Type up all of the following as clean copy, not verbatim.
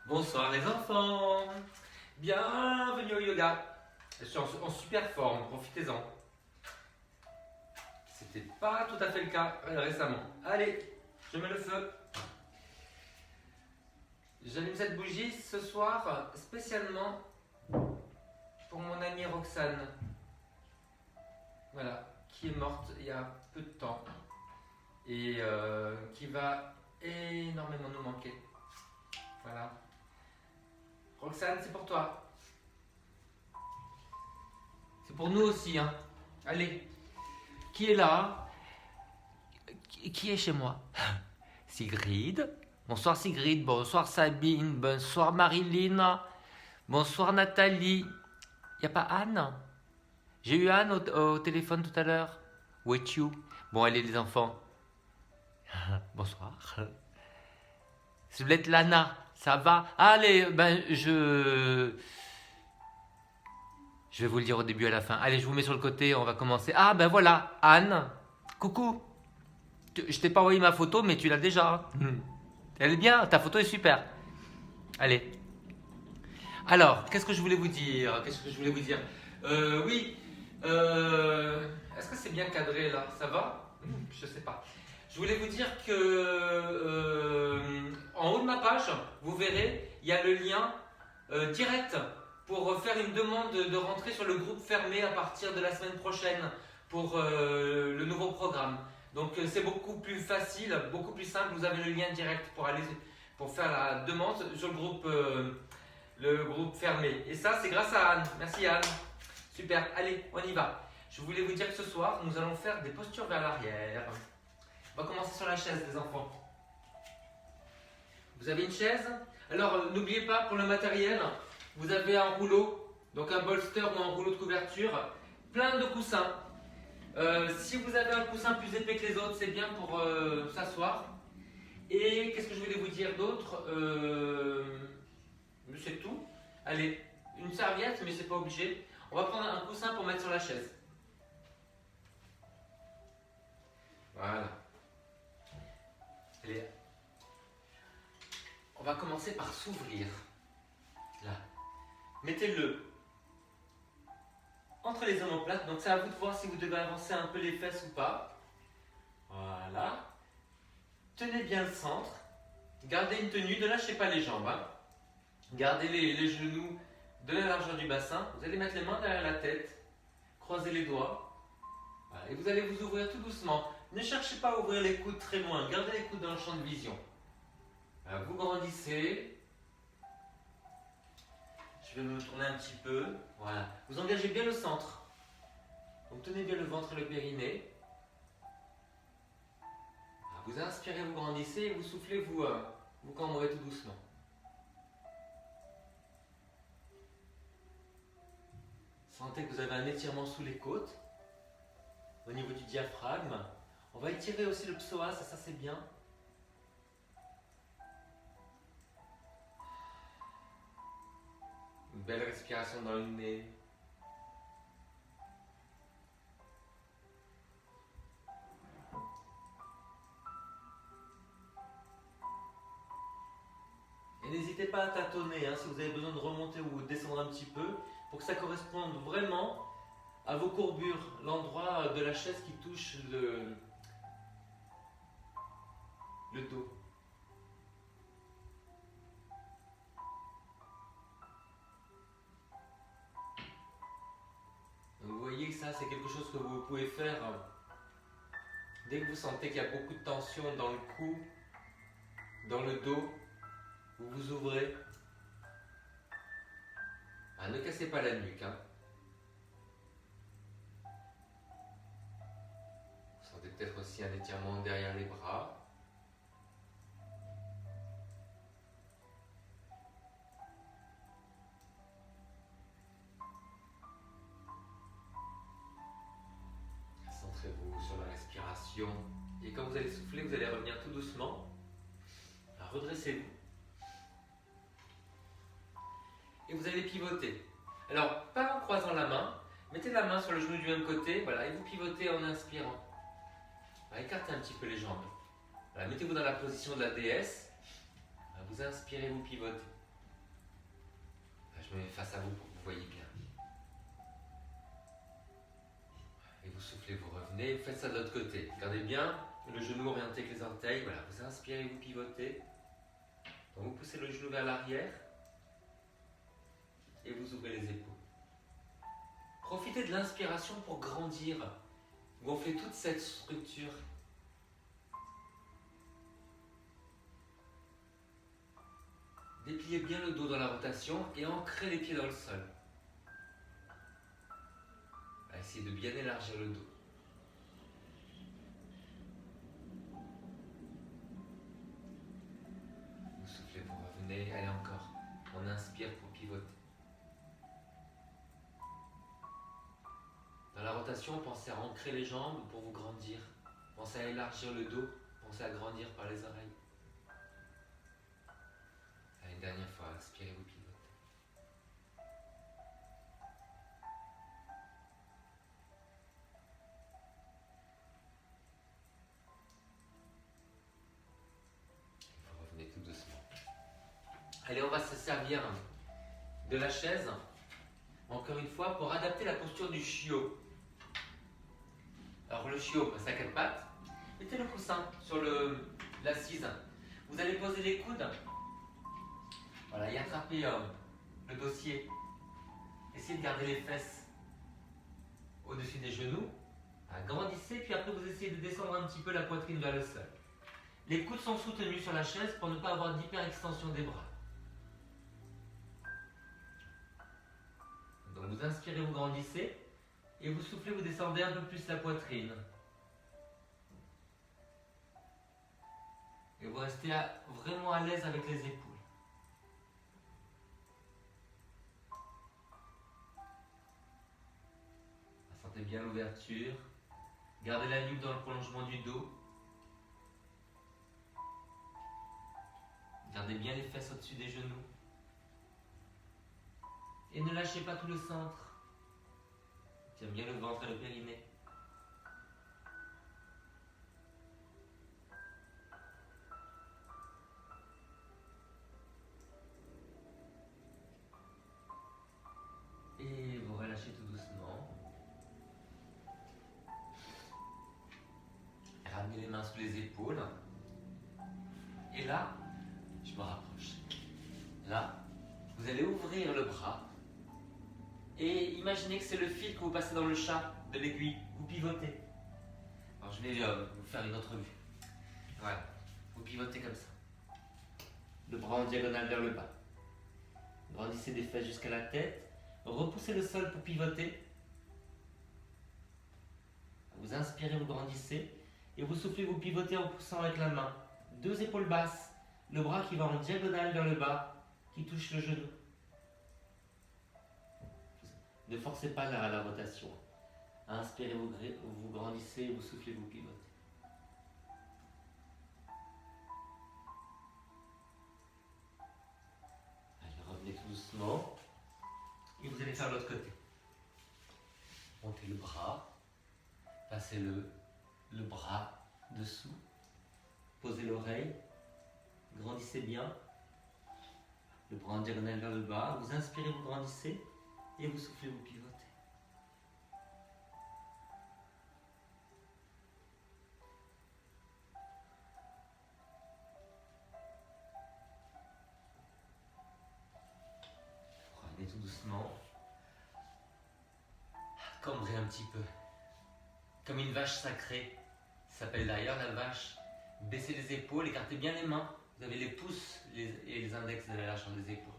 Bonsoir les enfants, bienvenue au yoga. Je suis en super forme, profitez-en. C'était pas tout à fait le cas récemment. Allez, je mets le feu. J'allume cette bougie ce soir spécialement pour mon amie Roxane. Voilà, qui est morte il y a peu de temps et qui va énormément nous manquer. Voilà. Roxane, c'est pour toi. C'est pour nous aussi, hein. Allez. Qui est là? Qui est chez moi? Sigrid. Bonsoir Sigrid, bonsoir Sabine, bonsoir Marilyn, bonsoir Nathalie. Y a pas Anne? J'ai eu Anne au téléphone tout à l'heure. Où es-tu? Bon, allez les enfants. Bonsoir. C'est peut-être Lana, ça va? Allez, je vais vous le dire au début et à la fin. Allez, je vous mets sur le côté, on va commencer. Ah ben voilà, Anne. Coucou. Je t'ai pas envoyé ma photo, mais tu l'as déjà. Elle est bien, ta photo est super. Allez. Alors, qu'est-ce que je voulais vous dire? Oui. Est-ce que c'est bien cadré là? Ça va? Je sais pas. Je voulais vous dire que en haut de ma page, vous verrez, il y a le lien direct pour faire une demande de rentrer sur le groupe fermé à partir de la semaine prochaine pour le nouveau programme. Donc c'est beaucoup plus facile, beaucoup plus simple. Vous avez le lien direct pour faire la demande sur le groupe fermé. Et ça, c'est grâce à Anne. Merci Anne. Super. Allez, on y va. Je voulais vous dire que ce soir, nous allons faire des postures vers l'arrière. On va commencer sur la chaise, les enfants. Vous avez une chaise? Alors, n'oubliez pas, pour le matériel, vous avez un rouleau, donc un bolster ou un rouleau de couverture, plein de coussins. Si vous avez un coussin plus épais que les autres, c'est bien pour s'asseoir. Et qu'est-ce que je voulais vous dire d'autre? C'est tout. Allez, une serviette, mais c'est pas obligé. On va prendre un coussin pour mettre sur la chaise. Voilà. Allez. On va commencer par s'ouvrir. Là. Mettez-le entre les omoplates. Donc c'est à vous de voir si vous devez avancer un peu les fesses ou pas. Voilà. Tenez bien le centre. Gardez une tenue, ne lâchez pas les jambes. Hein. Gardez les genoux de la largeur du bassin. Vous allez mettre les mains derrière la tête. Croisez les doigts. Voilà. Et vous allez vous ouvrir tout doucement. Ne cherchez pas à ouvrir les coudes très loin. Gardez les coudes dans le champ de vision. Voilà. Vous grandissez. Je vais me tourner un petit peu. Voilà. Vous engagez bien le centre. Donc tenez bien le ventre et le périnée. Vous inspirez, vous grandissez et vous soufflez, vous cambrez tout doucement. Sentez que vous avez un étirement sous les côtes, au niveau du diaphragme. On va étirer aussi le psoas, ça c'est bien. Une belle respiration dans le nez. Et n'hésitez pas à tâtonner hein, si vous avez besoin de remonter ou de descendre un petit peu pour que ça corresponde vraiment à vos courbures, l'endroit de la chaise qui touche le dos. Donc vous voyez que ça c'est quelque chose que vous pouvez faire dès que vous sentez qu'il y a beaucoup de tension dans le cou, dans le dos, vous vous ouvrez. Ah, ne cassez pas la nuque. Hein. Vous sentez peut-être aussi un étirement derrière les bras. Centrez-vous sur la respiration. Et quand vous allez souffler, vous allez revenir tout doucement. Alors, redressez-vous. Et vous allez pivoter. Alors, pas en croisant la main. Mettez la main sur le genou du même côté. Voilà, et vous pivotez en inspirant. Alors, écartez un petit peu les jambes. Voilà, mettez-vous dans la position de la déesse. Voilà, vous inspirez, vous pivotez. Je me mets face à vous pour que vous voyez bien. Et vous soufflez, vous revenez, vous faites ça de l'autre côté. Gardez bien le genou orienté avec les orteils. Voilà, vous inspirez, vous pivotez. Donc vous poussez le genou vers l'arrière et vous ouvrez les épaules. Profitez de l'inspiration pour grandir. Gonflez toute cette structure. Dépliez bien le dos dans la rotation et ancrez les pieds dans le sol. Essayez de bien élargir le dos. Vous soufflez, vous revenez. Allez encore. On inspire pour pivoter. Dans la rotation, pensez à ancrer les jambes pour vous grandir. Pensez à élargir le dos. Pensez à grandir par les oreilles. Allez, une dernière fois, inspirez, vous pivotez. Vous revenez tout doucement. Allez, on va se servir de la chaise, encore une fois, pour adapter la posture du chiot. Alors le chiot, c'est à quatre pattes. Mettez le coussin sur l'assise. Vous allez poser les coudes. Voilà, et attraper le dossier. Essayez de garder les fesses au-dessus des genoux. Agrandissez, puis après vous essayez de descendre un petit peu la poitrine vers le sol. Les coudes sont soutenus sur la chaise pour ne pas avoir d'hyperextension des bras. Donc vous inspirez, vous grandissez. Et vous soufflez, vous descendez un peu plus la poitrine. Et vous restez vraiment à l'aise avec les épaules. Sentez bien l'ouverture. Gardez la nuque dans le prolongement du dos. Gardez bien les fesses au-dessus des genoux. Et ne lâchez pas tout le centre. Tiens bien le ventre et le périnée. Et vous relâchez tout doucement. Ramenez les mains sous les épaules. Et là, je me rapproche. Là, vous allez ouvrir le bras. Et imaginez que c'est le fil que vous passez dans le chat de l'aiguille. Vous pivotez. Alors je vais vous faire une autre vue. Voilà. Vous pivotez comme ça. Le bras en diagonale vers le bas. Grandissez des fesses jusqu'à la tête. Repoussez le sol pour pivoter. Vous inspirez, vous grandissez. Et vous soufflez, vous pivotez en poussant avec la main. Deux épaules basses. Le bras qui va en diagonale vers le bas, qui touche le genou. Ne forcez pas la rotation. Inspirez, vous grandissez, vous soufflez, vous pivotez. Allez, revenez tout doucement. Et vous allez faire l'autre côté. Montez le bras. Passez le bras dessous. Posez l'oreille. Grandissez bien. Le bras en diagonale vers le bas. Vous inspirez, vous grandissez. Et vous soufflez, vous pivotez. Revenez tout doucement. Cambrez un petit peu. Comme une vache sacrée. Ça s'appelle d'ailleurs la vache. Baissez les épaules, écartez bien les mains. Vous avez les pouces et les index de la largeur des épaules.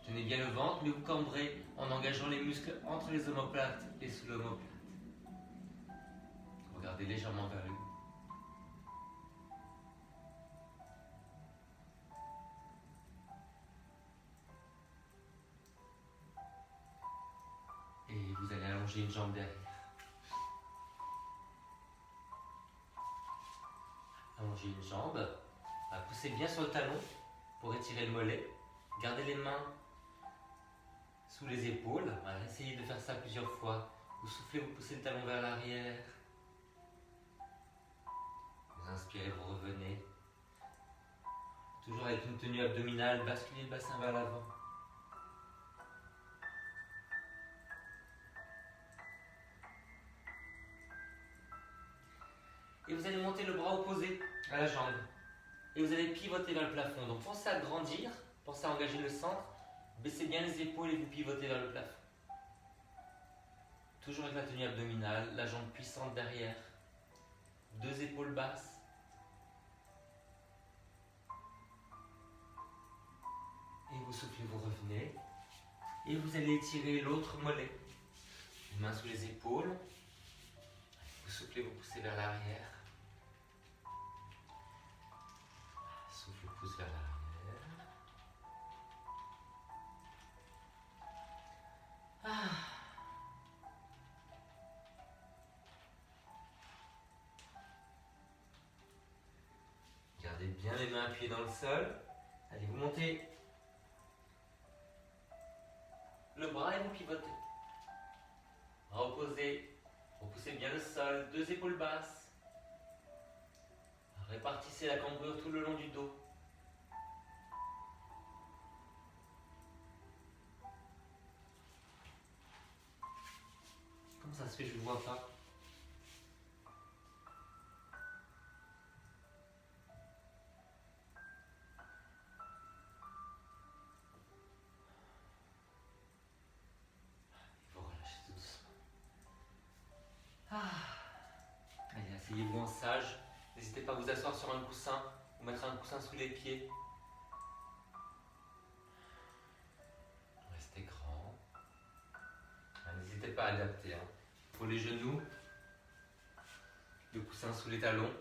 Tenez bien le ventre, mais vous cambrez en engageant les muscles entre les omoplates et sous l'omoplate. Regardez légèrement vers le haut. Et vous allez allonger une jambe derrière. Allongez une jambe. Poussez bien sur le talon pour étirer le mollet. Gardez les mains sous les épaules. Voilà, essayez de faire ça plusieurs fois. Vous soufflez, vous poussez le talon vers l'arrière. Vous inspirez, vous revenez. Toujours avec une tenue abdominale, basculez le bassin vers l'avant. Et vous allez monter le bras opposé à la jambe. Et vous allez pivoter vers le plafond. Donc pensez à grandir, pensez à engager le centre. Baissez bien les épaules et vous pivotez vers le plafond. Toujours avec la tenue abdominale, la jambe puissante derrière. 2 épaules basses. Et vous soufflez, vous revenez. Et vous allez étirer l'autre mollet. Une main sous les épaules. Vous soufflez, vous poussez vers l'arrière. Souffle, pousse vers l'arrière. Gardez bien les mains appuyées dans le sol. Allez, vous montez le bras et vous pivotez. Bras opposé. Repoussez bien le sol. 2 épaules basses. Répartissez la cambrure tout le long du dos. Comment ça se fait, je ne le vois pas? Il faut relâcher tout doucement. Allez, asseyez-vous en sage. N'hésitez pas à vous asseoir sur un coussin ou mettre un coussin sous les pieds. Restez grand. N'hésitez pas à adapter. Pour les genoux, le coussin sous les talons.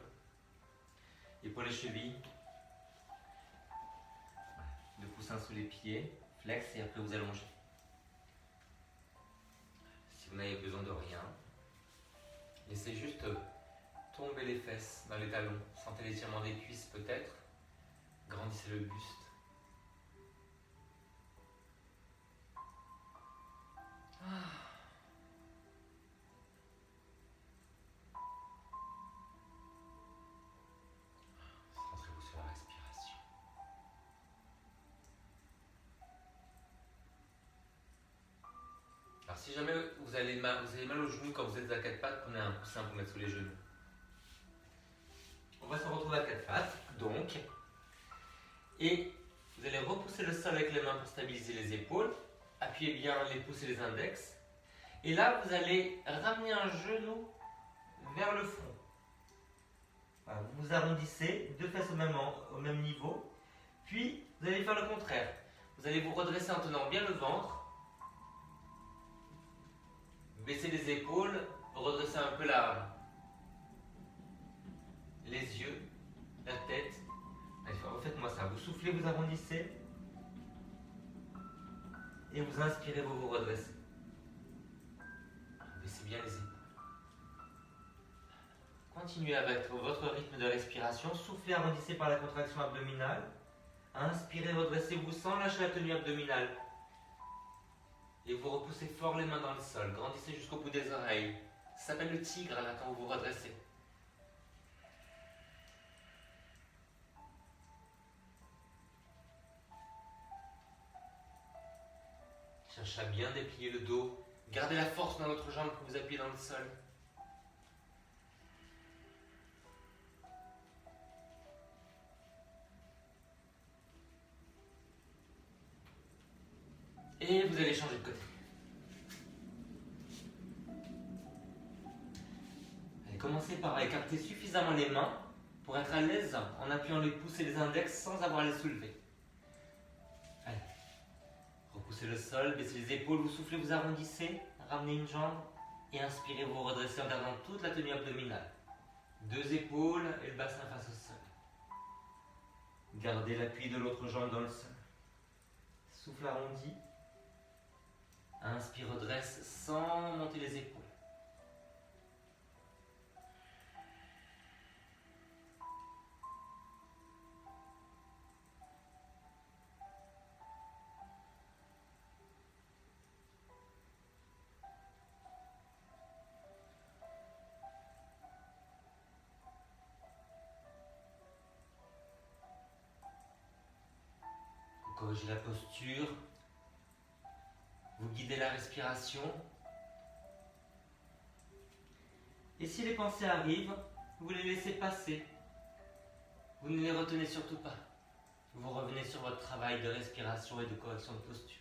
Et pour les chevilles, le coussin sous les pieds, flex et après vous allongez. Si vous n'avez besoin de rien, laissez juste tomber les fesses dans les talons. Sentez l'étirement des cuisses peut-être. Grandissez le buste. Centrez-vous sur la respiration. Alors si jamais vous avez mal au genou quand vous êtes à 4 pattes, prenez un coussin pour mettre sous les genoux. On va se retrouver à 4 pattes, donc. Et vous allez repousser le sol avec les mains pour stabiliser les épaules. Appuyez bien les pouces et les index. Et là, vous allez ramener un genou vers le fond. Voilà, vous vous arrondissez, 2 fesses au même niveau. Puis, vous allez faire le contraire. Vous allez vous redresser en tenant bien le ventre. Baissez les épaules, redressez un peu les yeux, la tête. Allez, refaites-moi ça. Vous soufflez, vous arrondissez. Et vous inspirez, vous vous redressez. Baissez bien les épaules. Continuez avec votre rythme de respiration. Soufflez, arrondissez par la contraction abdominale. Inspirez, redressez-vous sans lâcher la tenue abdominale. Et vous repoussez fort les mains dans le sol. Grandissez jusqu'au bout des oreilles. Ça s'appelle le tigre là quand vous vous redressez. Cherchez à bien déplier le dos. Gardez la force dans l'autre jambe que vous appuyez dans le sol. Et vous allez changer de côté. Allez, commencez par écarter suffisamment les mains pour être à l'aise en appuyant les pouces et les index sans avoir à les soulever. Allez. Repoussez le sol, baissez les épaules, vous soufflez, vous arrondissez, ramenez une jambe et inspirez, vous redressez en gardant toute la tenue abdominale. 2 épaules et le bassin face au sol. Gardez l'appui de l'autre jambe dans le sol. Souffle arrondi. Inspire, redresse sans monter les épaules. Vous corrigez la posture. Vous guidez la respiration. Et si les pensées arrivent, vous les laissez passer. Vous ne les retenez surtout pas. Vous revenez sur votre travail de respiration et de correction de posture.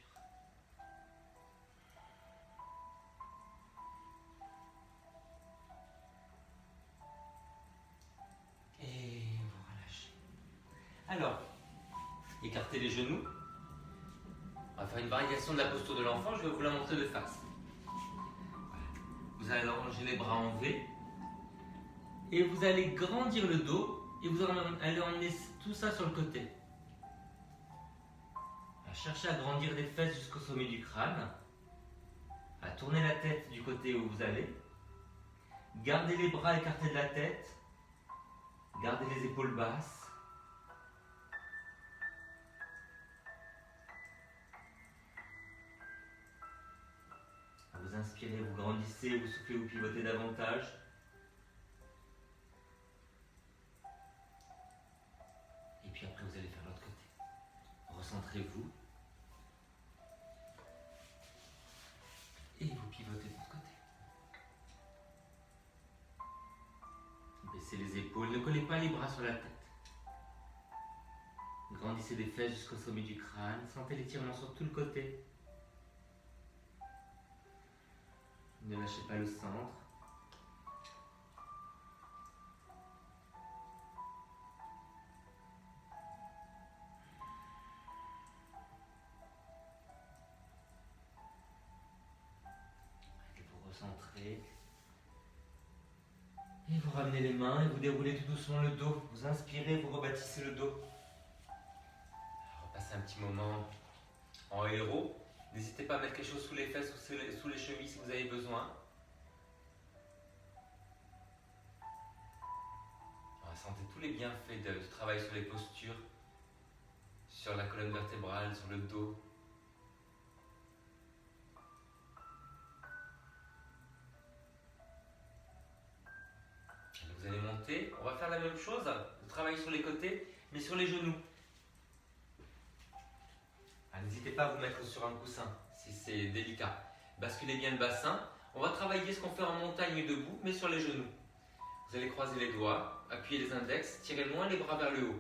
Et vous relâchez. Alors, écartez les genoux. On va faire une variation de la posture de l'enfant. Je vais vous la montrer de face. Voilà. Vous allez allonger les bras en V. Et vous allez grandir le dos. Et vous allez emmener tout ça sur le côté. Cherchez à grandir les fesses jusqu'au sommet du crâne. À tourner la tête du côté où vous allez. Gardez les bras écartés de la tête. Gardez les épaules basses. Vous inspirez, vous grandissez, vous soufflez, vous pivotez davantage. Et puis après, vous allez faire l'autre côté. Recentrez-vous. Et vous pivotez de l'autre côté. Baissez les épaules, ne collez pas les bras sur la tête. Grandissez les fesses jusqu'au sommet du crâne. Sentez l'étirement sur tout le côté. Ne lâchez pas le centre. Et vous recentrez. Et vous ramenez les mains et vous déroulez tout doucement le dos. Vous inspirez, vous rebâtissez le dos. Repassez un petit moment en héros. N'hésitez pas à mettre quelque chose sous les fesses ou sous les chevilles si vous avez besoin. Sentez tous les bienfaits du travail sur les postures, sur la colonne vertébrale, sur le dos. Vous allez monter. On va faire la même chose, le travail sur les côtés, mais sur les genoux. N'hésitez pas à vous mettre sur un coussin si c'est délicat. Basculez bien le bassin. On va travailler ce qu'on fait en montagne debout, mais sur les genoux. Vous allez croiser les doigts, appuyer les index, tirez loin les bras vers le haut.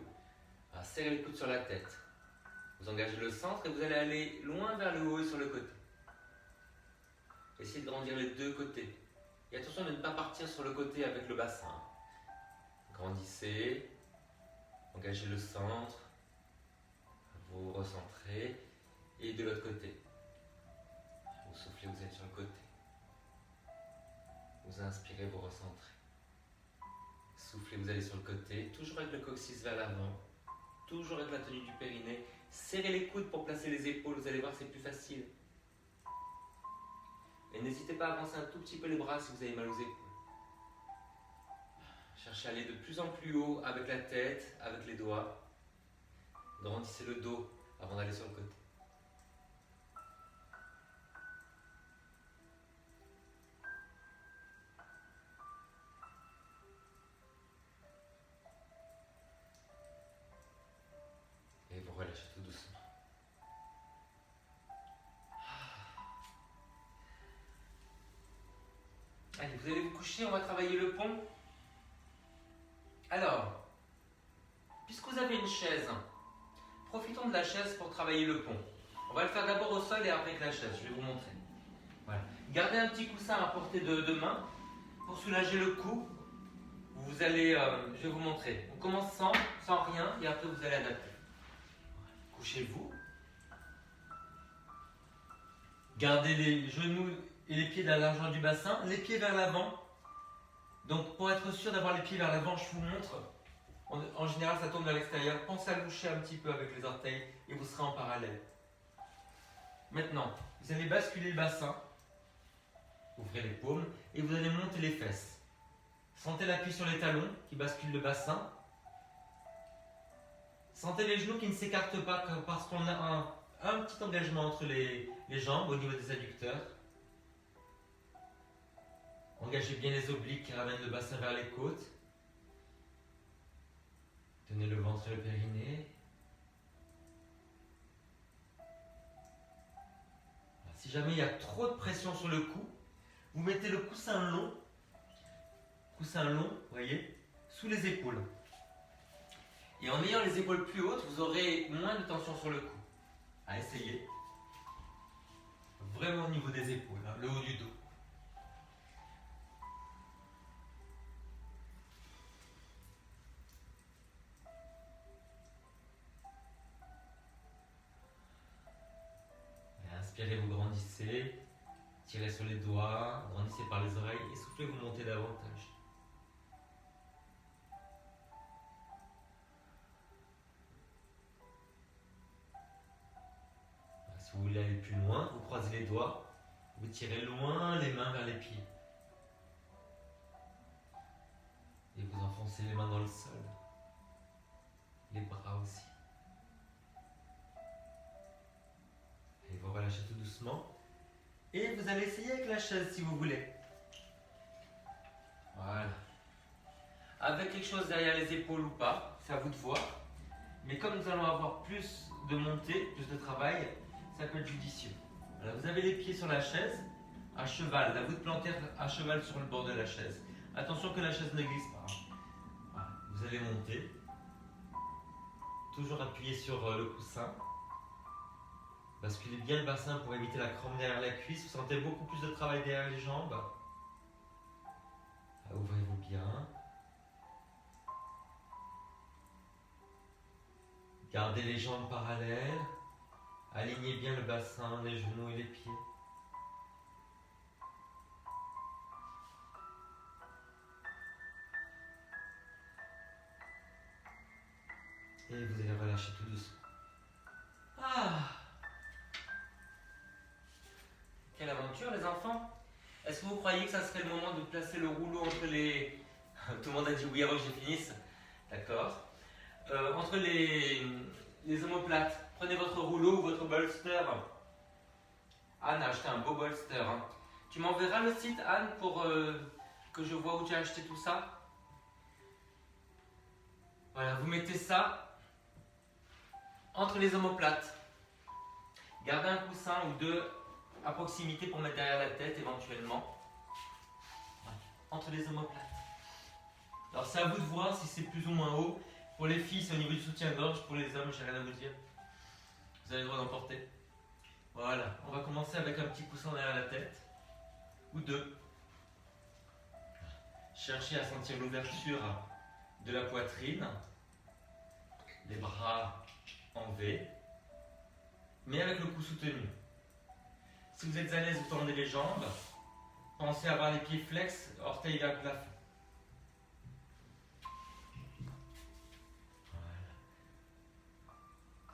Serrez les coudes sur la tête. Vous engagez le centre et vous allez aller loin vers le haut et sur le côté. Essayez de grandir les deux côtés. Et attention de ne pas partir sur le côté avec le bassin. Grandissez, engagez le centre, vous recentrez et de l'autre côté. Vous soufflez, vous êtes sur le côté. Vous inspirez, vous recentrez. Soufflez, vous allez sur le côté, toujours avec le coccyx vers l'avant, toujours avec la tenue du périnée. Serrez les coudes pour placer les épaules, vous allez voir c'est plus facile. Et n'hésitez pas à avancer un tout petit peu les bras si vous avez mal aux épaules. Cherchez à aller de plus en plus haut avec la tête, avec les doigts. Grandissez le dos avant d'aller sur le côté. Et vous relâchez tout doucement. Allez, vous allez vous coucher, on va travailler le pont. Alors, puisque vous avez une chaise, profitons de la chaise pour travailler le pont. On va le faire d'abord au sol et après avec la chaise, je vais vous montrer. Voilà. Gardez un petit coussin à portée de main pour soulager le cou. Vous allez, je vais vous montrer. On commence sans rien et après vous allez adapter. Voilà. Couchez-vous. Gardez les genoux et les pieds dans la largeur du bassin, les pieds vers l'avant. Donc pour être sûr d'avoir les pieds vers l'avant, je vous montre. En général, ça tourne vers l'extérieur. Pensez à loucher un petit peu avec les orteils et vous serez en parallèle. Maintenant, vous allez basculer le bassin. Ouvrez les paumes et vous allez monter les fesses. Sentez l'appui sur les talons qui basculent le bassin. Sentez les genoux qui ne s'écartent pas parce qu'on a un petit engagement entre les jambes au niveau des adducteurs. Engagez bien les obliques qui ramènent le bassin vers les côtes. Tenez le ventre et le périnée. Si jamais il y a trop de pression sur le cou, vous mettez le coussin long, vous voyez, sous les épaules. Et en ayant les épaules plus hautes, vous aurez moins de tension sur le cou. À essayer. Vraiment au niveau des épaules, hein, le haut du dos. Et inspirez, vous grandissez. Tirez sur les doigts, grandissez par les oreilles et soufflez, vous montez davantage. Si vous voulez aller plus loin, vous croisez les doigts, vous tirez loin les mains vers les pieds. Et vous enfoncez les mains dans le sol. Les bras aussi. Et vous relâchez tout doucement. Et vous allez essayer avec la chaise si vous voulez. Voilà. Avec quelque chose derrière les épaules ou pas, c'est à vous de voir. Mais comme nous allons avoir plus de montée, plus de travail, ça peut être judicieux. Alors vous avez les pieds sur la chaise, à cheval. À vous de planter à cheval sur le bord de la chaise. Attention que la chaise ne glisse pas. Voilà. Vous allez monter. Toujours appuyé sur le coussin. Basculez bien le bassin pour éviter la crampe derrière la cuisse. Vous sentez beaucoup plus de travail derrière les jambes. Ouvrez-vous bien. Gardez les jambes parallèles. Alignez bien le bassin, les genoux et les pieds. Et vous allez relâcher tout doucement. Ah! Quelle aventure les enfants! Est-ce que vous croyez que ça serait le moment de placer le rouleau entre les... Tout le monde a dit oui avant que je finisse. D'accord. Entre les omoplates. Prenez votre rouleau ou votre bolster. Anne a acheté un beau bolster. Hein. Tu m'enverras le site, Anne, pour que je vois où tu as acheté tout ça. Voilà, vous mettez ça entre les omoplates. Gardez un coussin ou deux à proximité pour mettre derrière la tête éventuellement. Entre les omoplates. Alors c'est à vous de voir si c'est plus ou moins haut. Pour les filles, c'est au niveau du soutien-gorge. Pour les hommes, je n'ai rien à vous dire. Vous avez le droit d'en porter. Voilà, on va commencer avec un petit coussin derrière la tête. Ou deux. Cherchez à sentir l'ouverture de la poitrine. Les bras en V. Mais avec le cou soutenu. Si vous êtes à l'aise, vous tendez les jambes. Pensez à avoir les pieds flex, orteils vers le plafond.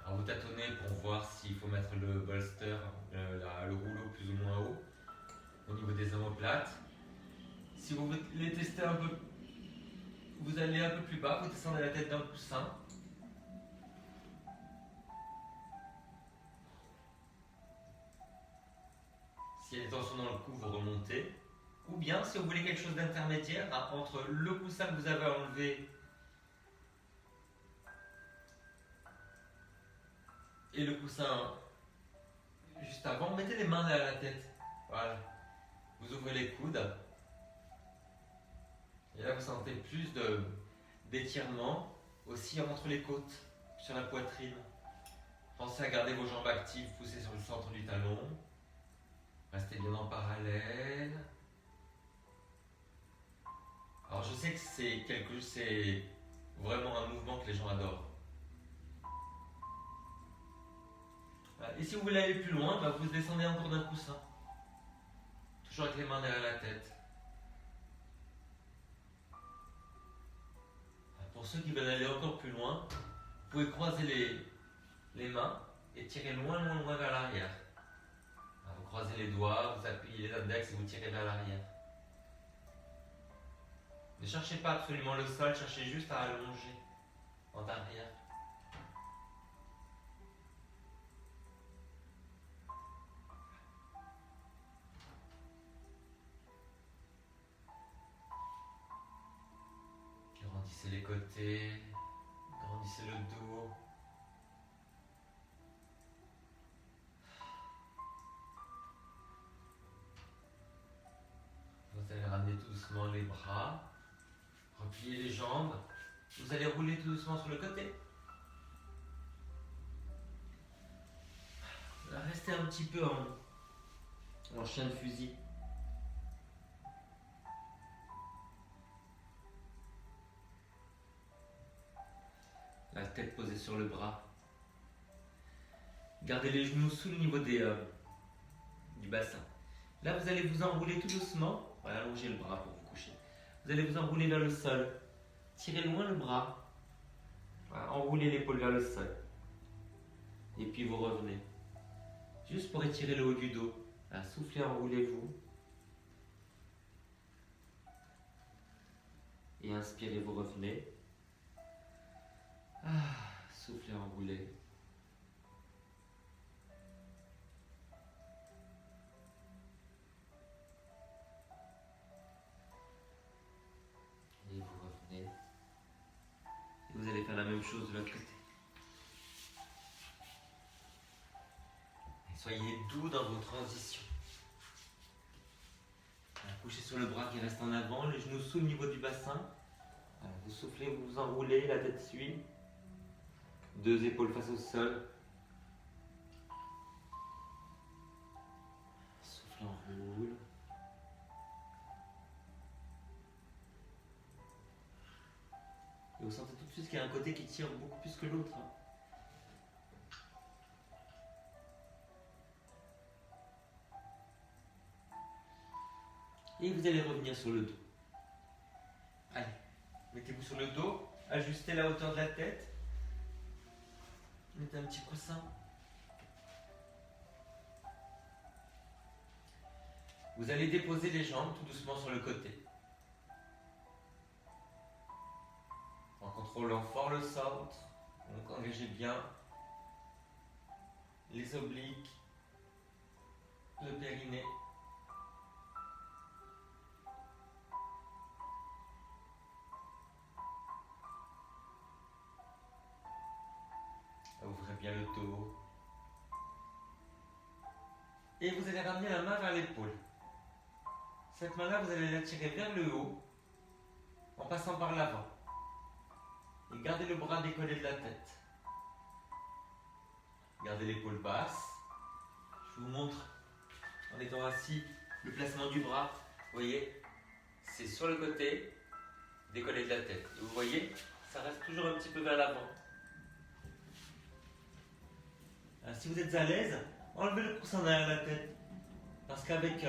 Alors vous tâtonnez pour voir s'il faut mettre le bolster, le rouleau plus ou moins haut, au niveau des omoplates. Si vous voulez tester un peu, vous allez un peu plus bas, vous descendez la tête d'un coussin. S'il y a des tensions dans le cou, vous remontez. Ou bien, si vous voulez quelque chose d'intermédiaire entre le coussin que vous avez enlevé et le coussin juste avant, mettez les mains derrière la tête. Voilà. Vous ouvrez les coudes. Et là, vous sentez plus d'étirement aussi entre les côtes, sur la poitrine. Pensez à garder vos jambes actives, poussez sur le centre du talon. Restez bien en parallèle. Alors, je sais que c'est vraiment un mouvement que les gens adorent. Et si vous voulez aller plus loin, vous descendez encore d'un coussin. Toujours avec les mains derrière la tête. Pour ceux qui veulent aller encore plus loin, vous pouvez croiser les mains et tirer loin vers l'arrière. Vous croisez les doigts, vous appuyez les index et vous tirez vers l'arrière. Ne cherchez pas absolument le sol, cherchez juste à allonger en arrière. Grandissez les côtés, grandissez le dos. Vous allez ramener tout doucement les bras. Repliez les jambes. Vous allez rouler tout doucement sur le côté. Restez un petit peu en chien de fusil. La tête posée sur le bras. Gardez les genoux sous le niveau du bassin. Là, vous allez vous enrouler tout doucement. Voilà, allongez le bras pour vous coucher. Vous allez vous enrouler vers le sol. Tirez loin le bras. Voilà, enroulez l'épaule vers le sol. Et puis vous revenez. Juste pour étirer le haut du dos. Là, soufflez, enroulez-vous. Et inspirez, vous revenez. Soufflez, enroulez. Et vous revenez. Et vous allez faire la même chose de l'autre côté. Et soyez doux dans vos transitions. Couchez sur le bras qui reste en avant, les genoux sous le niveau du bassin. Voilà, vous soufflez, vous vous enroulez, la tête suit. Deux épaules face au sol. Soufflez, enroule. Et vous sentez tout de suite qu'il y a un côté qui tire beaucoup plus que l'autre. Et vous allez revenir sur le dos. Allez, mettez-vous sur le dos, ajustez la hauteur de la tête. Mettez un petit coussin. Vous allez déposer les jambes tout doucement sur le côté. En contrôlant fort le centre, donc engagez bien les obliques, le périnée. Ouvrez bien le dos. Et vous allez ramener la main vers l'épaule. Cette main-là, vous allez la tirer vers le haut en passant par l'avant. Et gardez le bras décollé de la tête. Gardez l'épaule basse. Je vous montre, en étant assis, le placement du bras. Vous voyez, c'est sur le côté, décollé de la tête. Et vous voyez, ça reste toujours un petit peu vers l'avant. Alors, si vous êtes à l'aise, enlevez le coussin derrière la tête. Parce qu'avec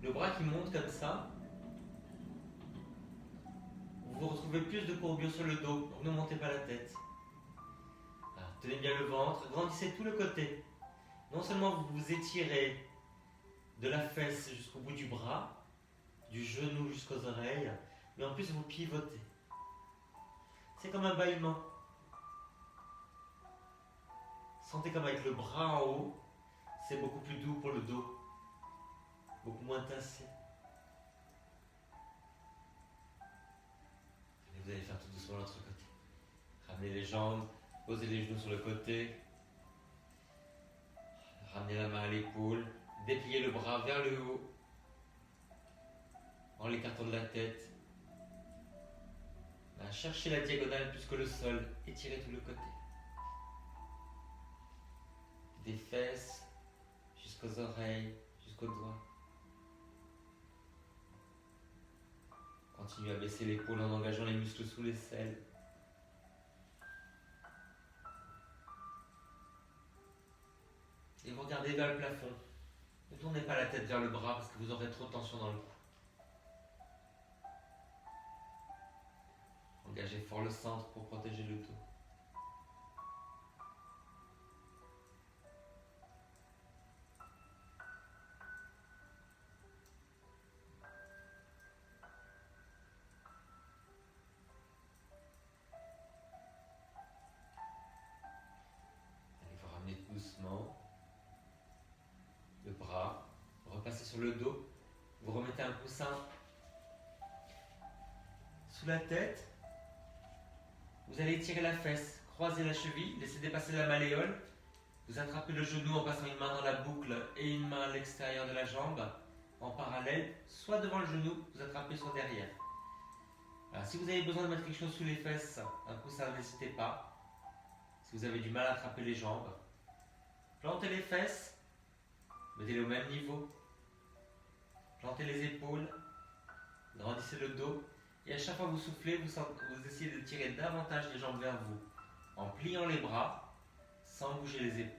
le bras qui monte comme ça, vous retrouvez plus de courbure sur le dos. Donc ne montez pas la tête. Alors, tenez bien le ventre, grandissez tout le côté. Non seulement vous vous étirez de la fesse jusqu'au bout du bras, du genou jusqu'aux oreilles, mais en plus vous pivotez. C'est comme un bâillement. Sentez comme avec le bras en haut, c'est beaucoup plus doux pour le dos, beaucoup moins tassé. Et vous allez faire tout doucement de l'autre côté. Ramenez les jambes, posez les genoux sur le côté. Ramenez la main à l'épaule, dépliez le bras vers le haut, en l'écartant de la tête. Là, cherchez la diagonale plus que le sol, étirez tout le côté. Des fesses jusqu'aux oreilles, jusqu'aux doigts. Continuez à baisser l'épaule en engageant les muscles sous l'aisselle. Et vous regardez vers le plafond. Ne tournez pas la tête vers le bras parce que vous aurez trop de tension dans le cou. Engagez fort le centre pour protéger le dos. Allez, vous ramenez doucement le bras, repassez sur le dos, vous remettez un coussin sous la tête. Vous allez tirer la fesse, croiser la cheville, laissez dépasser la malléole. Vous attrapez le genou en passant une main dans la boucle et une main à l'extérieur de la jambe, en parallèle, soit devant le genou, vous attrapez soit derrière. Alors, si vous avez besoin de mettre quelque chose sous les fesses, un coussin, n'hésitez pas. Si vous avez du mal à attraper les jambes, plantez les fesses, mettez-les au même niveau, plantez les épaules, grandissez le dos, et à chaque fois que vous soufflez, vous essayez de tirer davantage les jambes vers vous, en pliant les bras, sans bouger les épaules.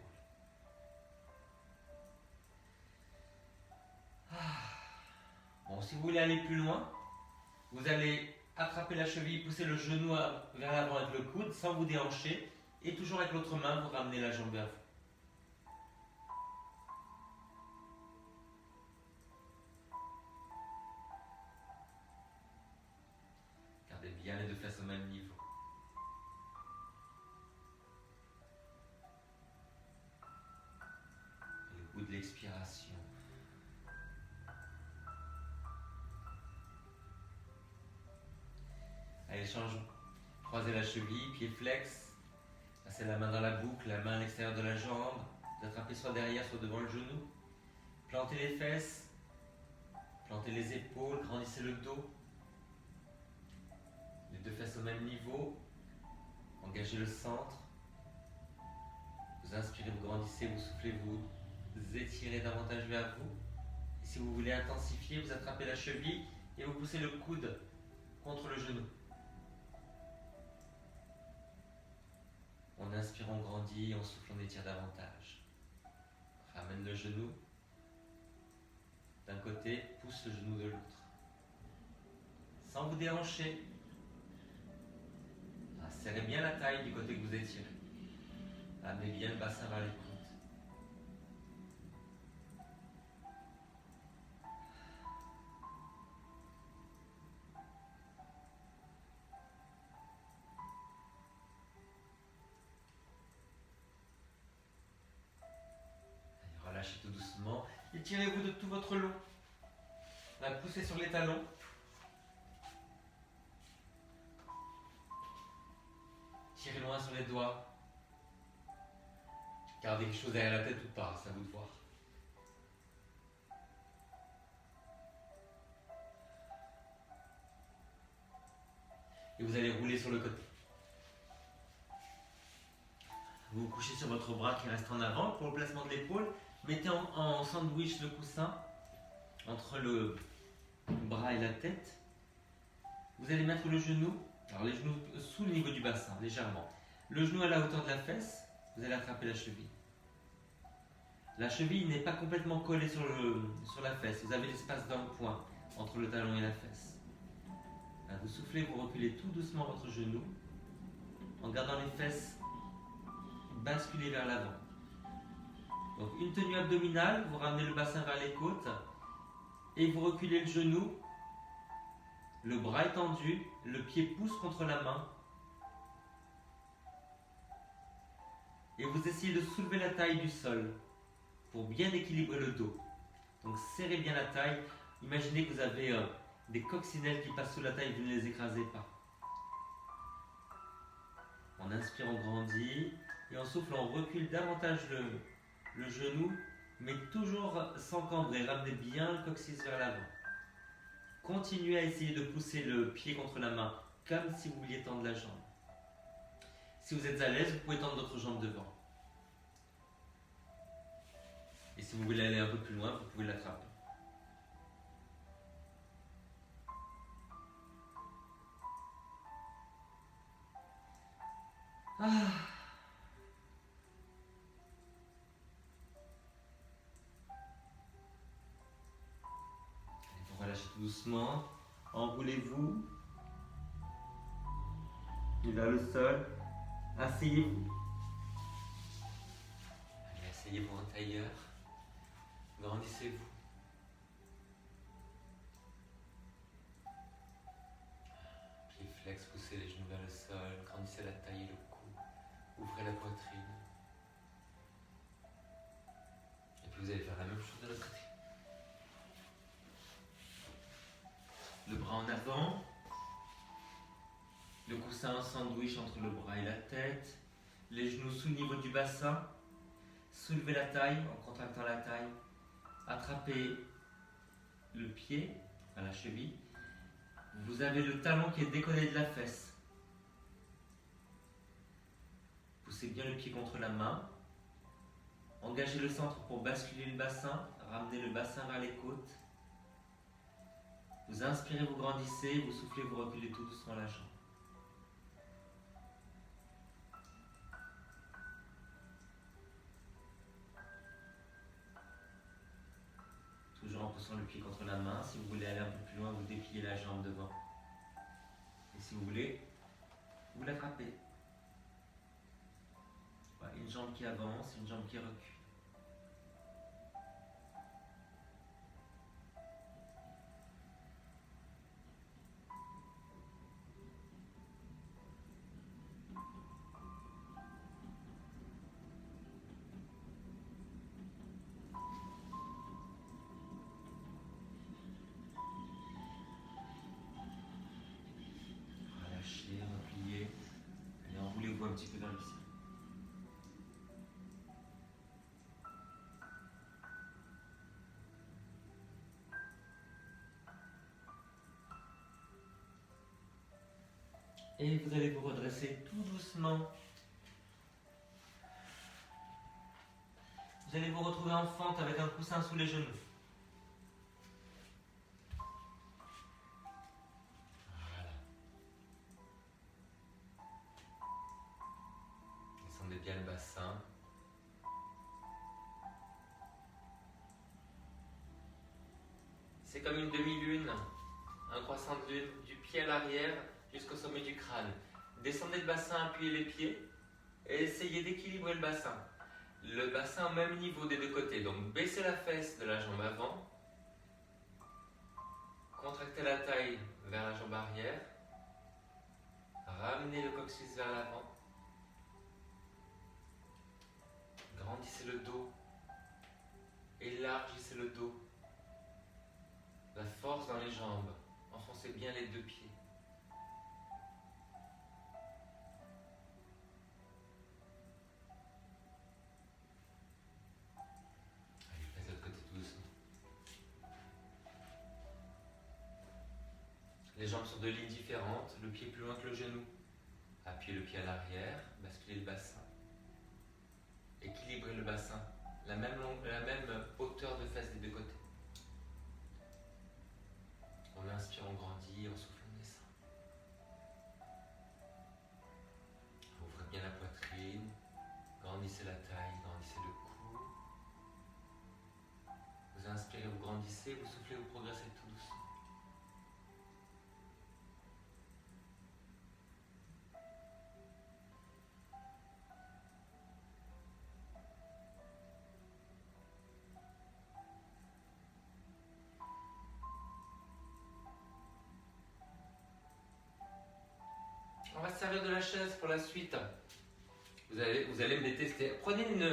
Bon, si vous voulez aller plus loin, vous allez attraper la cheville, pousser le genou vers l'avant avec le coude, sans vous déhancher, et toujours avec l'autre main, vous ramenez la jambe vers vous. Gardez bien les deux fesses au même niveau. Et le bout de l'expiration. Allez, changeons. Croisez la cheville, pied flex. Passez la main dans la boucle, la main à l'extérieur de la jambe. Vous attrapez soit derrière, soit devant le genou. Plantez les fesses. Plantez les épaules, grandissez le dos. Les deux fesses au même niveau. Engagez le centre. Vous inspirez, vous grandissez, vous soufflez, vous étirez davantage vers vous. Et si vous voulez intensifier, vous attrapez la cheville et vous poussez le coude contre le genou. On inspire, on grandit, on souffle, on étire davantage. Ramène le genou d'un côté, pousse le genou de l'autre. Sans vous déhancher. Serrez bien la taille du côté que vous étirez. Amenez bien le bassin vers les côtes. Relâchez tout doucement. Étirez-vous de tout votre long. Poussez sur les talons. Tirez loin sur les doigts. Gardez quelque chose derrière la tête ou pas, c'est à vous de voir. Et vous allez rouler sur le côté. Vous vous couchez sur votre bras qui reste en avant pour le placement de l'épaule. Mettez en sandwich le coussin entre le bras et la tête. Vous allez mettre le genou, alors les genoux sous le niveau du bassin, légèrement. Le genou à la hauteur de la fesse, vous allez attraper la cheville. La cheville n'est pas complètement collée sur la fesse. Vous avez l'espace d'un point entre le talon et la fesse. Vous soufflez, vous reculez tout doucement votre genou en gardant les fesses basculées vers l'avant. Donc une tenue abdominale, vous ramenez le bassin vers les côtes et vous reculez le genou, le bras étendu, le pied pousse contre la main et vous essayez de soulever la taille du sol pour bien équilibrer le dos. Donc serrez bien la taille, imaginez que vous avez des coccinelles qui passent sous la taille, vous ne les écrasez pas. En inspire, on grandit et en souffle, on recule davantage le genou, mais toujours sans cambrer. Ramenez bien le coccyx vers l'avant. Continuez à essayer de pousser le pied contre la main, comme si vous vouliez tendre la jambe. Si vous êtes à l'aise, vous pouvez tendre votre jambe devant. Et si vous voulez aller un peu plus loin, vous pouvez l'attraper. Vous relâchez tout doucement. Enroulez-vous. Et vers le sol. Asseyez-vous. Allez, asseyez-vous en tailleur. Grandissez-vous. Pieds flex, poussez les genoux vers le sol. Grandissez la taille et le cou. Ouvrez la poitrine. Et puis vous allez faire la même chose de l'autre côté. Le bras en avant. Le coussin en sandwich entre le bras et la tête. Les genoux sous le niveau du bassin. Soulevez la taille en contractant la taille. Attrapez le pied à la cheville. Vous avez le talon qui est décollé de la fesse. Poussez bien le pied contre la main. Engagez le centre pour basculer le bassin. Ramenez le bassin vers les côtes. Vous inspirez, vous grandissez. Vous soufflez, vous reculez tout doucement la jambe. Toujours en poussant le pied contre la main. Si vous voulez aller un peu plus loin, vous dépliez la jambe devant. Et si vous voulez, vous la frappez. Voilà, une jambe qui avance, une jambe qui recule. Relâchez, repliez. Allez, enroulez-vous un petit peu dans le ciel. Et vous allez vous redresser tout doucement. Vous allez vous retrouver en fente avec un coussin sous les genoux. Voilà. Descendez bien le bassin. C'est comme une demi-lune, un croissant de lune, du pied à l'arrière jusqu'au sommet du crâne. Descendez le bassin, appuyez les pieds et essayez d'équilibrer le bassin. Le bassin au même niveau des deux côtés. Donc baissez la fesse de la jambe avant. Contractez la taille vers la jambe arrière. Ramenez le coccyx vers l'avant. Grandissez le dos. Élargissez le dos. La force dans les jambes. Enfoncez bien les deux pieds. Allez, faites de l'autre côté tout doucement. Les jambes sur deux lignes différentes, le pied plus loin que le genou. Appuyez le pied à l'arrière, basculez le bassin. Équilibrez le bassin, la même hauteur de fesse des deux côtés. On inspire, on grandit, on souffle, on descend. Ouvrez bien la poitrine, grandissez la taille, grandissez le cou. Vous inspirez, vous grandissez, vous soufflez, vous progressez tout doucement. On va se servir de la chaise pour la suite. Vous allez me détester. Prenez une